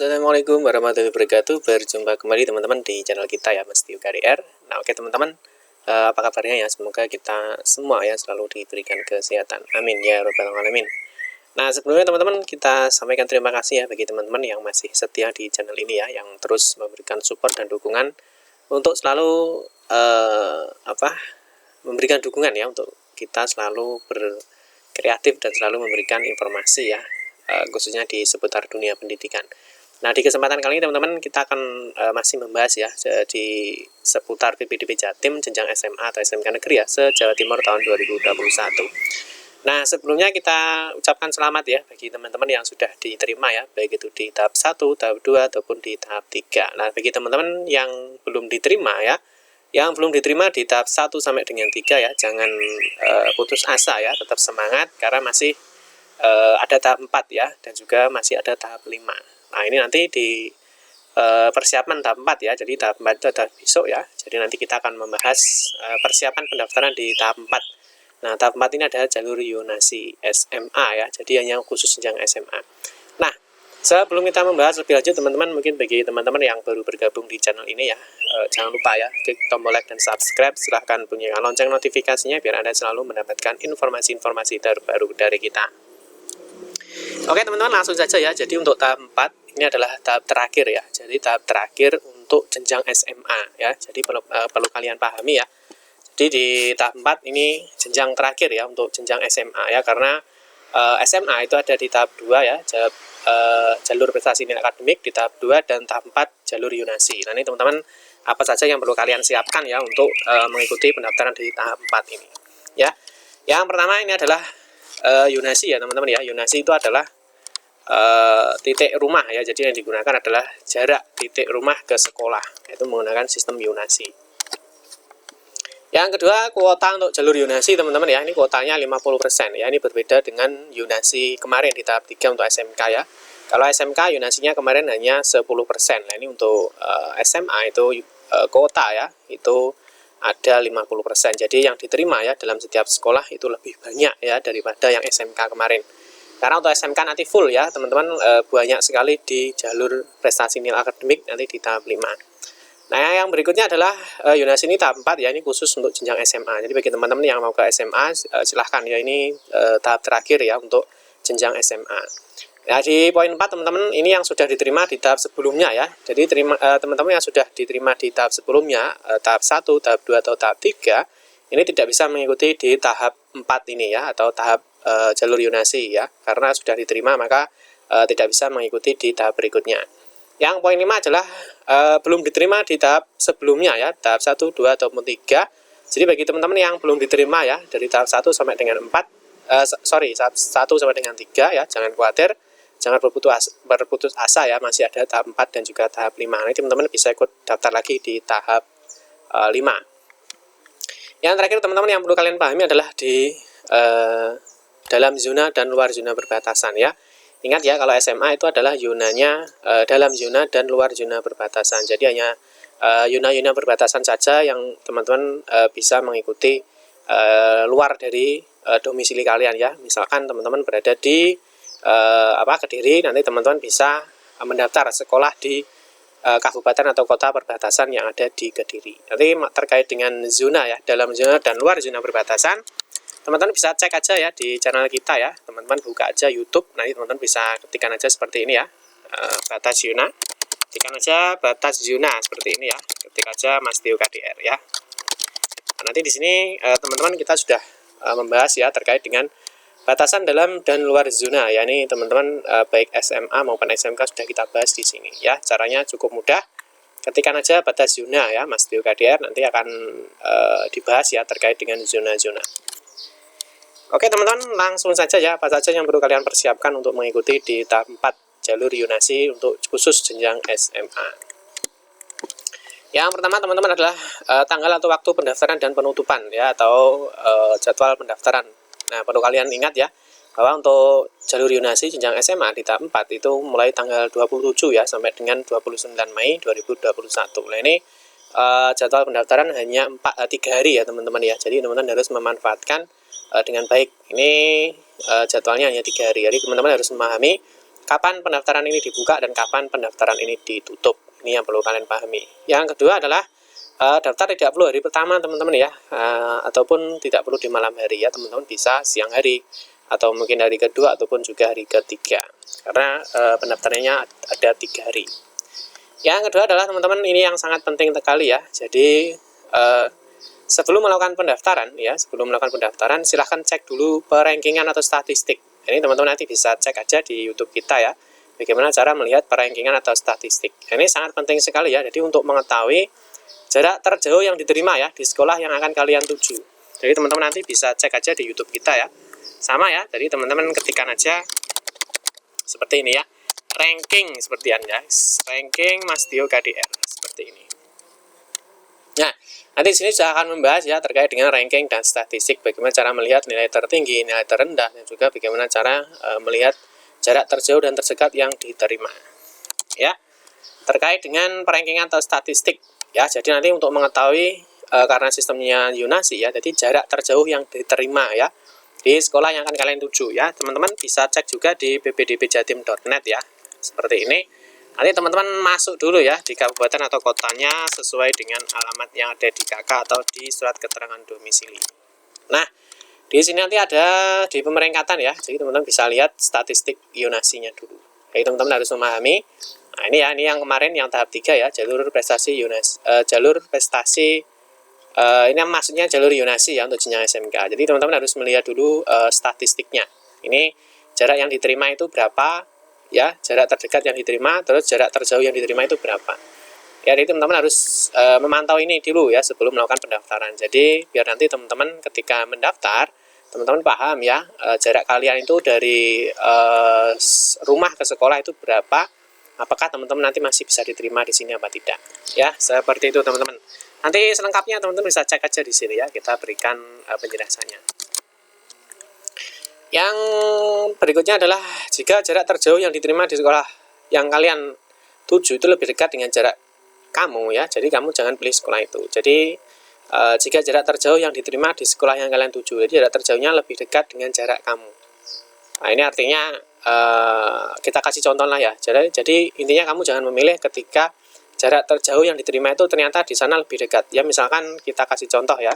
Assalamualaikum warahmatullahi wabarakatuh. Berjumpa kembali teman-teman di channel kita ya, Mas Tio KDR. Nah, oke teman-teman, apa kabarnya ya? Semoga kita semua ya selalu diberikan kesehatan. Amin ya rabbal alamin. Nah, sebelumnya teman-teman kita sampaikan terima kasih ya bagi teman-teman yang masih setia di channel ini ya, yang terus memberikan support dan dukungan untuk selalu memberikan dukungan ya untuk kita selalu berkreatif dan selalu memberikan informasi ya, khususnya di seputar dunia pendidikan. Nah, di kesempatan kali ini teman-teman kita akan masih membahas ya di seputar PPDB Jatim jenjang SMA atau SMK negeri ya se-Jawa Timur tahun 2021. Nah, sebelumnya kita ucapkan selamat ya bagi teman-teman yang sudah diterima ya, baik itu di tahap 1, tahap 2 ataupun di tahap 3. Nah, bagi teman-teman yang belum diterima ya, yang belum diterima di tahap 1 sampai dengan 3 ya, jangan putus asa ya, tetap semangat karena masih ada tahap 4 ya, dan juga masih ada tahap 5. Nah, ini nanti di persiapan tahap 4 ya, jadi tahap 4 itu ada besok ya, jadi nanti kita akan membahas persiapan pendaftaran di tahap 4. Nah, tahap 4 ini adalah jalur Yonasi SMA ya, jadi hanya khusus jenjang SMA. Nah, sebelum kita membahas lebih lanjut teman-teman, mungkin bagi teman-teman yang baru bergabung di channel ini ya, jangan lupa ya, klik tombol like dan subscribe, silahkan bunyikan lonceng notifikasinya biar Anda selalu mendapatkan informasi-informasi terbaru dari kita. Oke teman-teman, langsung saja ya. Jadi untuk tahap 4 ini adalah tahap terakhir ya. Jadi tahap terakhir untuk jenjang SMA ya. Jadi perlu kalian pahami ya. Jadi di tahap 4 ini jenjang terakhir ya untuk jenjang SMA ya, karena SMA itu ada di tahap 2 ya, jalur prestasi nilai akademik di tahap 2 dan tahap 4 jalur Yonasi. Nah, ini teman-teman apa saja yang perlu kalian siapkan ya untuk mengikuti pendaftaran di tahap 4 ini ya. Yang pertama ini adalah Yonasi ya teman-teman ya. Yonasi itu adalah titik rumah ya, jadi yang digunakan adalah jarak titik rumah ke sekolah, yaitu menggunakan sistem Yonasi. Yang kedua, kuota untuk jalur Yonasi teman-teman ya, ini kuotanya 50% ya, ini berbeda dengan Yonasi kemarin di tahap 3 untuk SMK ya. Kalau SMK Yonasinya kemarin hanya 10%. Nah, ini untuk SMA itu kuota ya, itu ada 50%. Jadi yang diterima ya dalam setiap sekolah itu lebih banyak ya daripada yang SMK kemarin. Karena untuk SMK nanti full ya teman-teman, banyak sekali di jalur prestasi nilai akademik nanti di tahap 5. Nah, yang berikutnya adalah Yonasi ini tahap 4 ya, ini khusus untuk jenjang SMA. Jadi bagi teman-teman yang mau ke SMA silahkan ya, ini tahap terakhir ya untuk jenjang SMA. Nah, di poin 4 teman-teman ini yang sudah diterima di tahap sebelumnya ya. Jadi teman-teman yang sudah diterima di tahap sebelumnya, tahap 1, tahap 2 atau tahap 3, ini tidak bisa mengikuti di tahap 4 ini ya, atau tahap jalur Yonasi ya. Karena sudah diterima maka tidak bisa mengikuti di tahap berikutnya. Yang poin 5 adalah belum diterima di tahap sebelumnya ya, tahap 1, 2 ataupun 3. Jadi bagi teman-teman yang belum diterima ya dari tahap 1 sampai dengan 4, tahap 1 sampai dengan 3 ya, jangan khawatir. Jangan berputus asa ya, masih ada tahap 4 dan juga tahap 5. Nanti teman-teman bisa ikut daftar lagi di tahap 5. Yang terakhir teman-teman yang perlu kalian pahami adalah di dalam zona dan luar zona perbatasan ya. Ingat ya, kalau SMA itu adalah zonanya dalam zona dan luar zona perbatasan. Jadi hanya zona-zona perbatasan saja yang teman-teman bisa mengikuti luar dari domisili kalian ya. Misalkan teman-teman berada di Kediri, nanti teman-teman bisa mendaftar sekolah di kabupaten atau kota perbatasan yang ada di Kediri. Nanti terkait dengan zona ya, dalam zona dan luar zona perbatasan, teman-teman bisa cek aja ya di channel kita ya. Teman-teman buka aja YouTube, nanti teman-teman bisa ketikkan aja seperti ini ya, batas zona. Ketikkan aja batas zona seperti ini ya. Ketik aja Mas Tio KDR ya. Nah, nanti di sini teman-teman kita sudah membahas ya terkait dengan batasan dalam dan luar zona ya. Ini teman-teman baik SMA maupun SMK sudah kita bahas di sini ya. Caranya cukup mudah. Ketikkan aja batas zona ya Mas Tio KDR, nanti akan dibahas ya terkait dengan zona-zona. Oke teman-teman, langsung saja ya, apa saja yang perlu kalian persiapkan untuk mengikuti di tahap 4 jalur Yonasi untuk khusus jenjang SMA. Yang pertama teman-teman adalah tanggal atau waktu pendaftaran dan penutupan ya, atau jadwal pendaftaran. Nah, perlu kalian ingat ya, bahwa untuk jalur Yonasi jenjang SMA di tahap 4 itu mulai tanggal 27 ya, sampai dengan 29 Mei 2021. Nah, ini jadwal pendaftaran hanya 3 hari ya teman-teman ya. Jadi teman-teman harus memanfaatkan dengan baik. Ini jadwalnya hanya 3 hari. Jadi teman-teman harus memahami kapan pendaftaran ini dibuka dan kapan pendaftaran ini ditutup. Ini yang perlu kalian pahami. Yang kedua adalah daftar tidak perlu hari pertama teman-teman ya, ataupun tidak perlu di malam hari ya, teman-teman bisa siang hari atau mungkin hari kedua ataupun juga hari ketiga, karena pendaftarannya ada 3 hari. Yang kedua adalah teman-teman, ini yang sangat penting sekali ya. Jadi sebelum melakukan pendaftaran ya, silahkan cek dulu perankingan atau statistik. Ini teman-teman nanti bisa cek aja di YouTube kita ya, bagaimana cara melihat perankingan atau statistik. Ini sangat penting sekali ya. Jadi untuk mengetahui jarak terjauh yang diterima ya di sekolah yang akan kalian tuju. Jadi teman-teman nanti bisa cek aja di YouTube kita ya. Sama ya. Jadi teman-teman ketikkan aja seperti ini ya. Ranking seperti Anda, ranking Mas Tio KDR seperti ini. Nah, nanti sini saya akan membahas ya terkait dengan ranking dan statistik, bagaimana cara melihat nilai tertinggi, nilai terendah, dan juga bagaimana cara melihat jarak terjauh dan terdekat yang diterima. Ya, terkait dengan perankingan atau statistik ya. Jadi nanti untuk mengetahui karena sistemnya Yunasi ya, jadi jarak terjauh yang diterima ya di sekolah yang akan kalian tuju ya. Teman-teman bisa cek juga di ppdbjatim.net ya. Seperti ini. Nanti teman-teman masuk dulu ya di kabupaten atau kotanya sesuai dengan alamat yang ada di KK atau di surat keterangan domisili. Nah, di sini nanti ada di pemeringkatan ya. Jadi teman-teman bisa lihat statistik Yunasinya dulu. Jadi teman-teman harus memahami. Nah, ini ya, ini yang kemarin yang tahap 3 ya, jalur prestasi Yunasi, ini maksudnya jalur Yunasi ya untuk jenjang SMK. Jadi teman-teman harus melihat dulu statistiknya. Ini jarak yang diterima itu berapa? Ya, jarak terdekat yang diterima, terus jarak terjauh yang diterima itu berapa. Ya, jadi teman-teman harus memantau ini dulu ya sebelum melakukan pendaftaran. Jadi biar nanti teman-teman ketika mendaftar, teman-teman paham ya jarak kalian itu dari rumah ke sekolah itu berapa. Apakah teman-teman nanti masih bisa diterima di sini apa tidak? Ya, seperti itu teman-teman. Nanti selengkapnya teman-teman bisa cek aja di sini ya, kita berikan penjelasannya. Yang berikutnya adalah jika jarak terjauh yang diterima di sekolah yang kalian tuju itu lebih dekat dengan jarak kamu ya, jadi kamu jangan pilih sekolah itu. Jadi jika jarak terjauh yang diterima di sekolah yang kalian tuju, jadi jarak terjauhnya lebih dekat dengan jarak kamu. Nah, ini artinya kita kasih contoh lah ya. Jadi intinya kamu jangan memilih ketika jarak terjauh yang diterima itu ternyata di sana lebih dekat. Ya misalkan kita kasih contoh ya.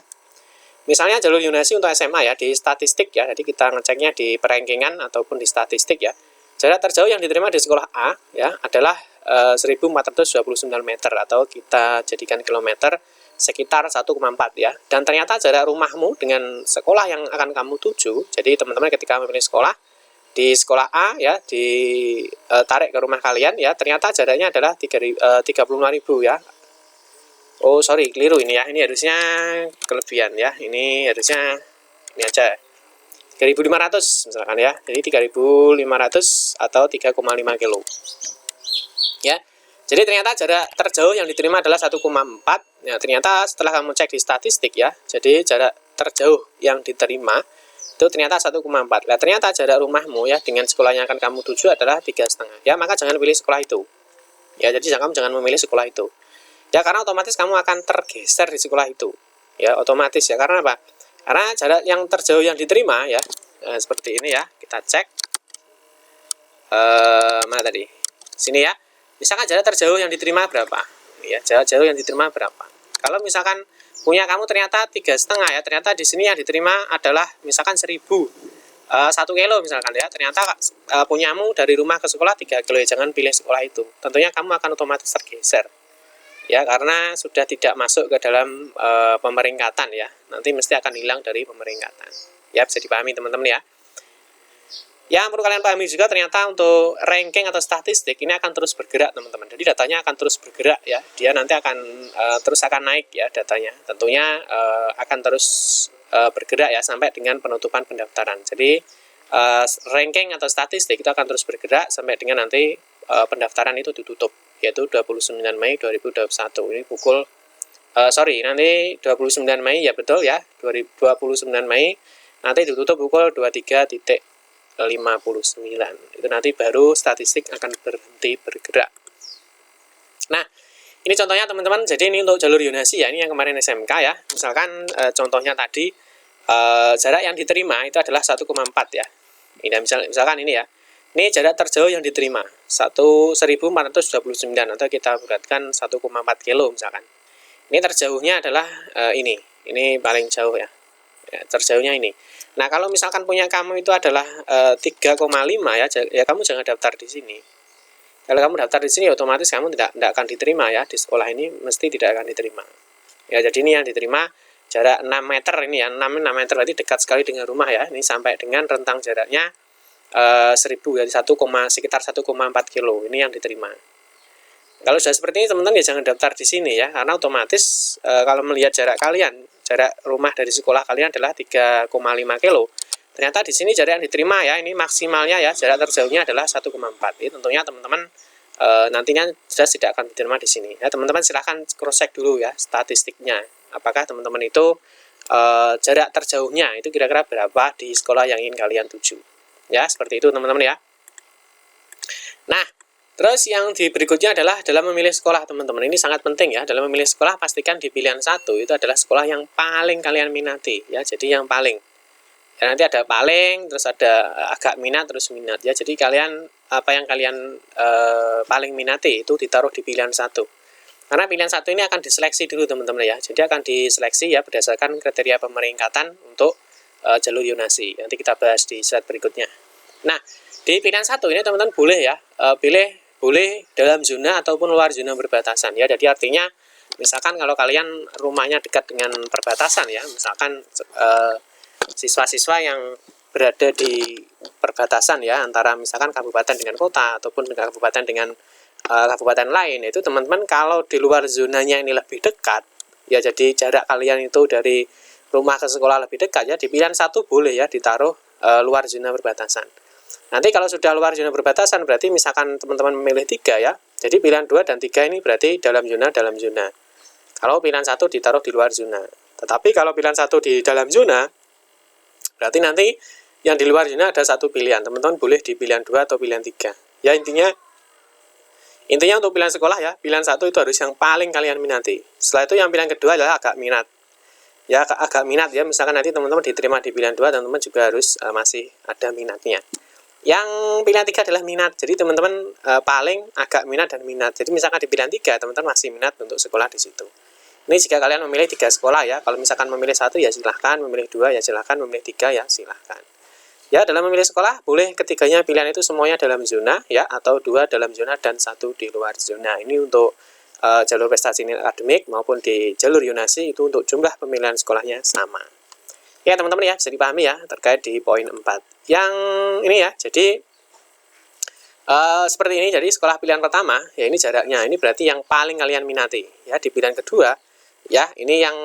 Misalnya jalur Yunasi untuk SMA ya, di statistik ya, jadi kita ngeceknya di perankingan ataupun di statistik ya. Jarak terjauh yang diterima di sekolah A ya adalah 1429 meter atau kita jadikan kilometer sekitar 1,4 ya. Dan ternyata jarak rumahmu dengan sekolah yang akan kamu tuju, jadi teman-teman ketika memilih sekolah, di sekolah A ya, ditarik ke rumah kalian ya, ternyata jaraknya adalah 35.000 ya. Oh sorry, keliru ini ya, ini harusnya kelebihan ya, ini harusnya ini aja 3.500 misalkan ya, jadi 3.500 atau 3,5 kilo ya. Jadi ternyata jarak terjauh yang diterima adalah 1,4 ya. Ternyata setelah kamu cek di statistik ya, jadi jarak terjauh yang diterima itu ternyata 1,4. Nah ternyata jarak rumahmu ya dengan sekolah yang akan kamu tuju adalah 3,5 ya, maka jangan pilih sekolah itu ya. Jadi kamu jangan memilih sekolah itu ya, karena otomatis kamu akan tergeser di sekolah itu ya, otomatis ya. Karena apa? Karena jarak yang terjauh yang diterima ya, seperti ini ya, kita cek mana tadi, sini ya. Misalkan jarak terjauh yang diterima berapa ya, jarak jauh yang diterima berapa. Kalau misalkan punya kamu ternyata 3,5 ya, ternyata di sini yang diterima adalah misalkan 1.000 1 kilo misalkan ya, ternyata punyamu dari rumah ke sekolah 3 kilo ya, jangan pilih sekolah itu. Tentunya kamu akan otomatis tergeser ya, karena sudah tidak masuk ke dalam pemeringkatan ya, nanti mesti akan hilang dari pemeringkatan ya, bisa dipahami teman-teman ya. Yang perlu kalian pahami juga ternyata untuk ranking atau statistik ini akan terus bergerak teman-teman, jadi datanya akan terus bergerak ya, dia nanti akan terus akan naik ya datanya, tentunya akan terus bergerak ya sampai dengan penutupan pendaftaran. Jadi ranking atau statistik itu akan terus bergerak sampai dengan nanti pendaftaran itu ditutup, yaitu 29 Mei 2021. Ini pukul nanti 29 Mei ya, betul ya, 29 Mei nanti ditutup pukul 23.59. Itu nanti baru statistik akan berhenti bergerak. Nah, ini contohnya teman-teman. Jadi ini untuk jalur Yunasi ya, ini yang kemarin SMK ya. Misalkan contohnya tadi jarak yang diterima itu adalah 1,4 ya. Ini misalkan ini ya. Ini jarak terjauh yang diterima 1429 atau kita bulatkan 1,4 kilo misalkan. Ini terjauhnya adalah ini paling jauh ya. Terjauhnya ini. Nah, kalau misalkan punya kamu itu adalah 3,5 ya kamu jangan daftar di sini. Kalau kamu daftar di sini otomatis kamu tidak akan diterima ya, di sekolah ini mesti tidak akan diterima. Ya, jadi ini yang diterima jarak 6 meter ini ya, 6 meter berarti dekat sekali dengan rumah ya. Ini sampai dengan rentang jaraknya 1000 ya, sekitar 1,4 kilo. Ini yang diterima. Kalau sudah seperti ini teman-teman ya jangan daftar di sini ya, karena otomatis kalau melihat jarak kalian, jarak rumah dari sekolah kalian adalah 3,5 kilo. Ternyata di sini jarak yang diterima ya, ini maksimalnya ya, jarak terjauhnya adalah 1,4. Ini tentunya teman-teman nantinya sudah tidak akan diterima di sini. Ya, teman-teman silahkan cross check dulu ya statistiknya. Apakah teman-teman itu jarak terjauhnya itu kira-kira berapa di sekolah yang ingin kalian tuju. Ya, seperti itu teman-teman ya. Nah, terus yang di berikutnya adalah dalam memilih sekolah teman-teman. Ini sangat penting ya. Dalam memilih sekolah pastikan di pilihan 1 itu adalah sekolah yang paling kalian minati ya. Jadi yang paling. Ya, nanti ada paling, terus ada agak minat, terus minat ya. Jadi kalian apa yang kalian paling minati itu ditaruh di pilihan 1. Karena pilihan 1 ini akan diseleksi dulu teman-teman ya. Jadi akan diseleksi ya berdasarkan kriteria pemeringkatan untuk jalur yonasi. Nanti kita bahas di slide berikutnya. Nah, di pilihan 1 ini teman-teman boleh ya pilih boleh dalam zona ataupun luar zona perbatasan ya. Jadi artinya misalkan kalau kalian rumahnya dekat dengan perbatasan ya, misalkan siswa-siswa yang berada di perbatasan ya antara misalkan kabupaten dengan kota ataupun dengan kabupaten dengan kabupaten lain, itu teman-teman kalau di luar zonanya ini lebih dekat ya, jadi jarak kalian itu dari rumah ke sekolah lebih dekat ya, di pilihan 1 boleh ya ditaruh luar zona perbatasan. Nanti kalau sudah luar zona perbatasan berarti misalkan teman-teman memilih 3 ya, jadi pilihan 2 dan 3 ini berarti dalam zona. Kalau pilihan 1 ditaruh di luar zona. Tetapi kalau pilihan 1 di dalam zona berarti nanti yang di luar zona ada 1 pilihan. Teman-teman boleh di pilihan 2 atau pilihan 3. Ya, intinya untuk pilihan sekolah ya, pilihan 1 itu harus yang paling kalian minati. Setelah itu yang pilihan kedua adalah agak minat. Ya, agak minat ya, misalkan nanti teman-teman diterima di pilihan 2, teman-teman juga harus masih ada minatnya. Yang pilihan 3 adalah minat. Jadi teman-teman paling agak minat dan minat. Jadi misalkan di pilihan 3 teman-teman masih minat untuk sekolah di situ. Ini jika kalian memilih 3 sekolah ya. Kalau misalkan memilih 1 ya silahkan, memilih 2 ya silahkan, memilih 3 ya silahkan. Ya, dalam memilih sekolah boleh ketiganya pilihan itu semuanya dalam zona ya, atau 2 dalam zona dan 1 di luar zona. Ini untuk jalur prestasi nilai akademik maupun di jalur yonasi itu untuk jumlah pemilihan sekolahnya sama. Ya teman-teman ya, bisa dipahami ya terkait di poin 4. Yang ini ya, jadi seperti ini. Jadi sekolah pilihan pertama ya ini jaraknya, ini berarti yang paling kalian minati ya. Di pilihan kedua ya ini yang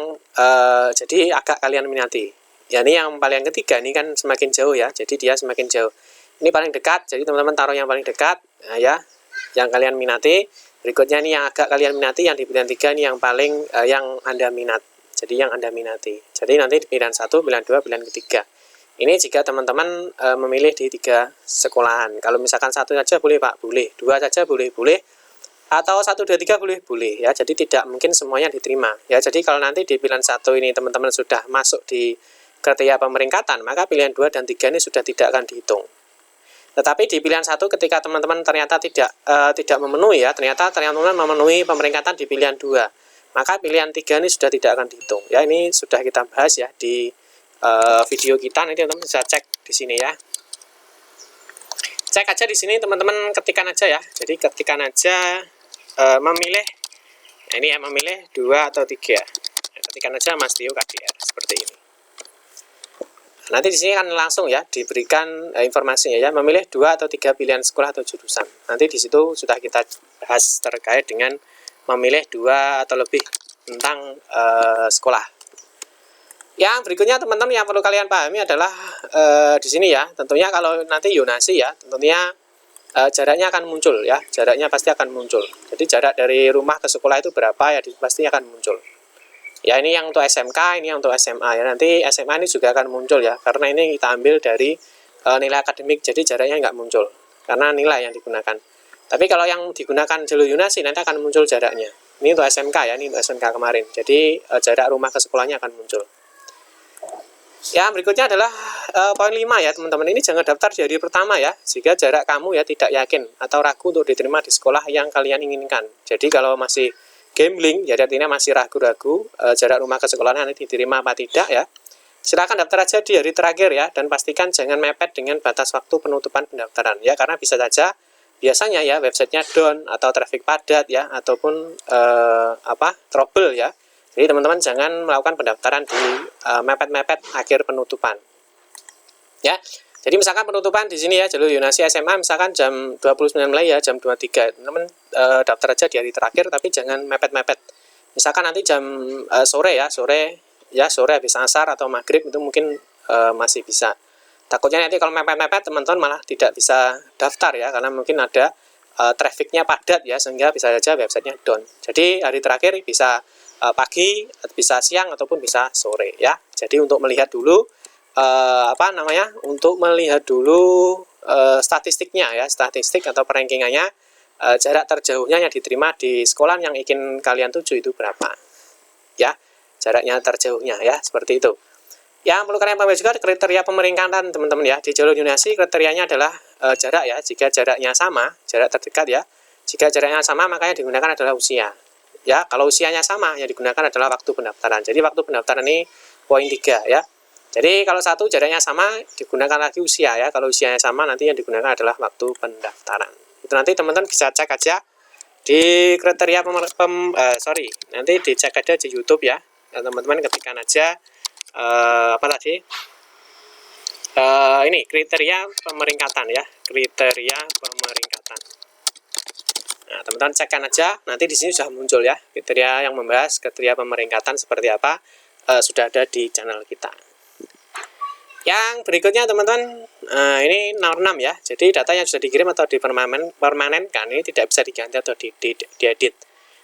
jadi agak kalian minati ya. Ini yang paling ketiga ini kan semakin jauh ya, jadi dia semakin jauh. Ini paling dekat, jadi teman-teman taruh yang paling dekat ya, yang kalian minati. Berikutnya ini yang agak kalian minati, yang di pilihan 3 ini yang paling yang Anda minat. Jadi yang Anda minati. Jadi nanti di pilihan 1, pilihan 2, pilihan ketiga. Ini jika teman-teman memilih di 3 sekolahan. Kalau misalkan 1 saja boleh Pak, boleh. 2 saja boleh. Atau 1, 2, 3 boleh ya. Jadi tidak mungkin semuanya diterima. Ya, jadi kalau nanti di pilihan 1 ini teman-teman sudah masuk di kriteria pemeringkatan, maka pilihan 2 dan 3 ini sudah tidak akan dihitung. Tetapi di pilihan 1 ketika teman-teman ternyata tidak memenuhi ya, ternyata teman-teman memenuhi pemeringkatan di pilihan 2, maka pilihan 3 ini sudah tidak akan dihitung. Ya, ini sudah kita bahas ya di video kita, nanti teman-teman bisa cek di sini ya. Cek aja di sini teman-teman, ketikan aja ya. Jadi ketikan aja memilih, nah ini ya, memilih 2 atau 3. Ketikan aja Mas Tio KDR seperti ini. Nanti di sini akan langsung ya diberikan informasinya ya, memilih 2 atau 3 pilihan sekolah atau jurusan. Nanti di situ sudah kita bahas terkait dengan memilih 2 atau lebih tentang sekolah. Yang berikutnya teman-teman yang perlu kalian pahami adalah di sini ya, tentunya kalau nanti yonasi ya, tentunya jaraknya akan muncul ya, jaraknya pasti akan muncul. Jadi jarak dari rumah ke sekolah itu berapa ya, pasti akan muncul. Ya, ini yang untuk SMK, ini yang untuk SMA ya. Nanti SMA ini juga akan muncul ya, karena ini kita ambil dari nilai akademik, jadi jaraknya nggak muncul karena nilai yang digunakan. Tapi kalau yang digunakan jalur yonasi nanti akan muncul jaraknya. Ini untuk SMK ya, ini untuk SMK kemarin. Jadi jarak rumah ke sekolahnya akan muncul. Ya, berikutnya adalah poin 5 ya teman-teman. Ini jangan daftar di hari pertama ya, jika jarak kamu ya tidak yakin atau ragu untuk diterima di sekolah yang kalian inginkan. Jadi kalau masih gambling, jadi artinya masih ragu-ragu jarak rumah ke sekolah nanti diterima apa tidak ya, silakan daftar aja di hari terakhir ya, dan pastikan jangan mepet dengan batas waktu penutupan pendaftaran ya, karena bisa saja biasanya ya websitenya down atau traffic padat ya, ataupun trouble ya. Jadi teman-teman jangan melakukan pendaftaran di mepet-mepet akhir penutupan. Ya. Jadi misalkan penutupan di sini ya, jalur Yunasi SMA misalkan jam 29 mulai ya, jam 23. Teman-teman daftar aja di hari terakhir, tapi jangan mepet-mepet. Misalkan nanti jam sore ya, sore habis asar atau maghrib itu mungkin masih bisa. Takutnya nanti kalau mepet-mepet teman-teman malah tidak bisa daftar ya, karena mungkin ada trafficnya padat ya, sehingga bisa saja websitenya down. Jadi hari terakhir bisa pagi, bisa siang ataupun bisa sore ya. Jadi untuk melihat dulu untuk melihat dulu statistiknya ya, statistik atau perankingannya, jarak terjauhnya yang diterima di sekolah yang ingin kalian tuju itu berapa ya, jaraknya terjauhnya ya, seperti itu. Yang perlu kalian pahami juga kriteria pemeringkatan teman-teman ya. Di jalur Yunasi kriterianya adalah jarak ya. Jika jaraknya sama, jarak terdekat ya. Jika jaraknya sama, makanya digunakan adalah usia. Ya, kalau usianya sama, yang digunakan adalah waktu pendaftaran. Jadi waktu pendaftaran ini poin 3 ya. Jadi kalau satu jaraknya sama, digunakan lagi usia ya. Kalau usianya sama, nanti yang digunakan adalah waktu pendaftaran. Itu nanti teman-teman bisa cek aja di kriteria nanti dicek aja di YouTube ya. Teman-teman ketikkan aja ini kriteria pemeringkatan ya, kriteria pemeringkatan. Nah, teman-teman cekkan aja, nanti di sini sudah muncul ya kriteria yang membahas kriteria pemeringkatan seperti apa, sudah ada di channel kita. Yang berikutnya teman-teman, ini nomor 6 ya. Jadi data yang sudah dikirim atau dipermanenkan ini tidak bisa diganti atau diedit.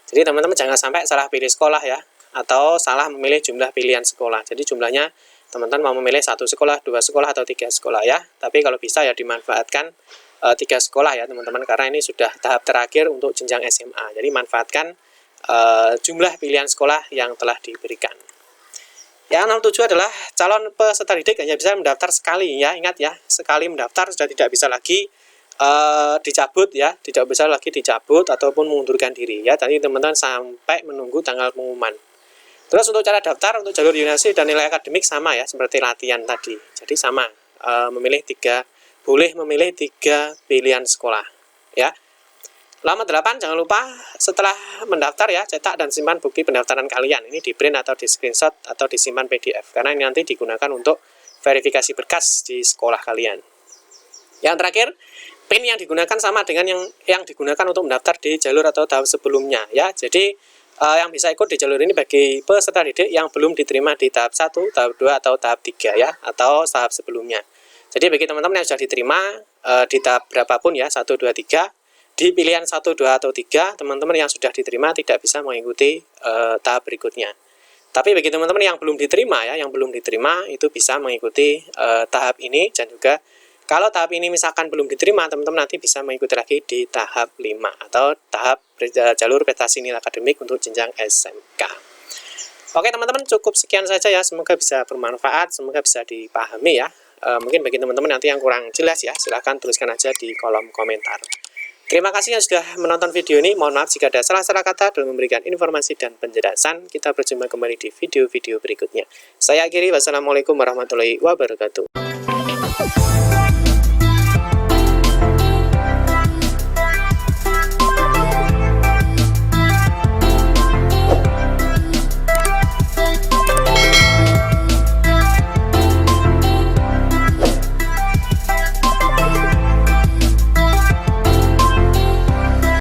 Jadi teman-teman jangan sampai salah pilih sekolah ya, atau salah memilih jumlah pilihan sekolah. Jadi jumlahnya teman-teman mau memilih 1 sekolah, 2 sekolah, atau 3 sekolah ya. Tapi kalau bisa ya dimanfaatkan 3 sekolah ya teman-teman, karena ini sudah tahap terakhir untuk jenjang SMA. Jadi manfaatkan jumlah pilihan sekolah yang telah diberikan. Yang nomor 7 adalah calon peserta didik hanya bisa mendaftar sekali ya. Ingat ya, sekali mendaftar sudah tidak bisa lagi dicabut ya, tidak bisa lagi dicabut ataupun mengundurkan diri ya. Tadi teman-teman sampai menunggu tanggal pengumuman. Terus untuk cara daftar untuk jalur Yunasi dan nilai akademik sama ya, seperti latihan tadi. Jadi sama, boleh memilih 3 pilihan sekolah ya. Nomor 8, jangan lupa setelah mendaftar ya, cetak dan simpan bukti pendaftaran kalian. Ini di print atau di screenshot atau disimpan PDF, karena ini nanti digunakan untuk verifikasi berkas di sekolah kalian. Yang terakhir, PIN yang digunakan sama dengan yang digunakan untuk mendaftar di jalur atau tahap sebelumnya ya. Jadi yang bisa ikut di jalur ini bagi peserta didik yang belum diterima di tahap 1, tahap 2, atau tahap 3 ya, atau tahap sebelumnya. Jadi bagi teman-teman yang sudah diterima di tahap berapapun ya, 1, 2, 3, di pilihan 1, 2, atau 3, teman-teman yang sudah diterima tidak bisa mengikuti tahap berikutnya. Tapi bagi teman-teman yang belum diterima ya, yang belum diterima itu bisa mengikuti tahap ini, dan juga kalau tahap ini misalkan belum diterima, teman-teman nanti bisa mengikuti lagi di tahap 5 atau tahap jalur prestasi nilai akademik untuk jenjang SMK. Oke teman-teman, cukup sekian saja ya, semoga bisa bermanfaat, semoga bisa dipahami ya. Mungkin bagi teman-teman nanti yang kurang jelas ya, silahkan tuliskan aja di kolom komentar. Terima kasih yang sudah menonton video ini. Mohon maaf jika ada salah-salah kata dalam memberikan informasi dan penjelasan. Kita berjumpa kembali di video-video berikutnya. Saya akhiri, wassalamualaikum warahmatullahi wabarakatuh.